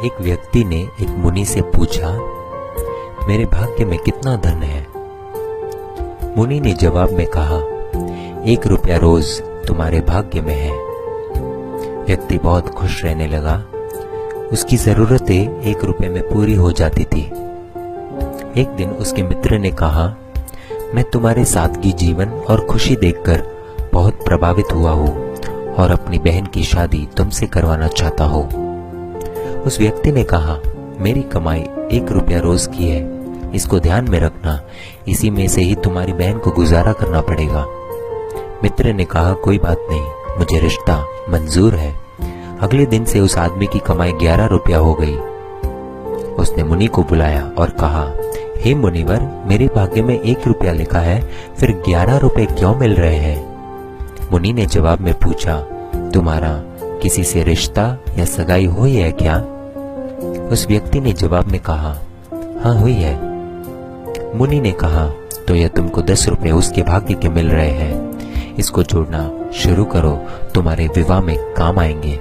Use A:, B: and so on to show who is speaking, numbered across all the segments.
A: एक व्यक्ति ने एक मुनि से पूछा, मेरे भाग्य में कितना धन है? मुनि ने जवाब में कहा, 1 रुपया रोज तुम्हारे भाग्य में है। व्यक्ति बहुत खुश रहने लगा। उसकी जरूरतें 1 रुपये में पूरी हो जाती थी। एक दिन उसके मित्र ने कहा, मैं तुम्हारे सादगी जीवन और खुशी देखकर बहुत प्रभावित हुआ हूँ और अपनी बहन की शादी तुमसे करवाना चाहता हूँ। उस व्यक्ति ने कहा, मेरी कमाई 1 रुपया रोज की है, इसको ध्यान में रखना, इसी में से ही तुम्हारी बहन को गुजारा करना पड़ेगा। मित्र ने कहा, कोई बात नहीं, मुझे रिश्ता मंजूर है। अगले दिन से उस आदमी की कमाई 11 रुपया हो गई। उसने मुनि को बुलाया और कहा, हे मुनिवर, मेरे भाग्य में 1 रुपया लिखा है, फिर 11 रुपए क्यों मिल रहे हैं? मुनि ने जवाब में पूछा, तुम्हारा किसी से रिश्ता या सगाई हुई है क्या? उस व्यक्ति ने जवाब में कहा, हाँ हुई है। मुनि ने कहा, तो यह तुमको 10 रुपए उसके भाग्य के मिल रहे हैं, इसको जोड़ना शुरू करो, तुम्हारे विवाह में काम आएंगे।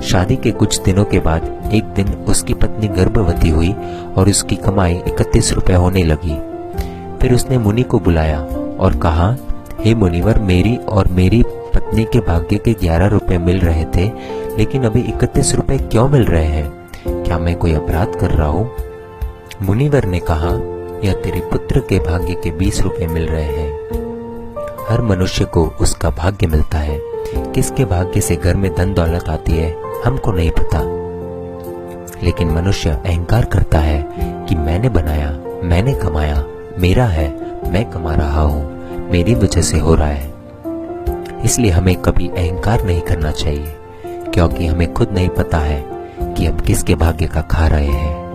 A: शादी के कुछ दिनों के बाद एक दिन उसकी पत्नी गर्भवती हुई और उसकी कमाई 31 रुपए होने लगी। फिर उसने मुनि को बुलाया और कहा, हे मुनिवर, मेरी और मेरी पत्नी के भाग्य के 11 रुपए मिल रहे थे, लेकिन अभी 31 रुपए क्यों मिल रहे हैं? क्या मैं कोई अपराध कर रहा हूँ? मुनिवर ने कहा, यह तेरे पुत्र के भाग्य के 20 रुपए मिल रहे हैं। हर मनुष्य को उसका भाग्य मिलता है। किसके भाग्य से घर में धन दौलत आती है हमको नहीं पता, लेकिन मनुष्य अहंकार करता है कि मैंने बनाया, मैंने कमाया, मेरा है, मैं कमा रहा हूँ, मेरी वजह से हो रहा है। इसलिए हमें कभी अहंकार नहीं करना चाहिए, क्योंकि हमें खुद नहीं पता है कि हम किसके भाग्य का खा रहे हैं।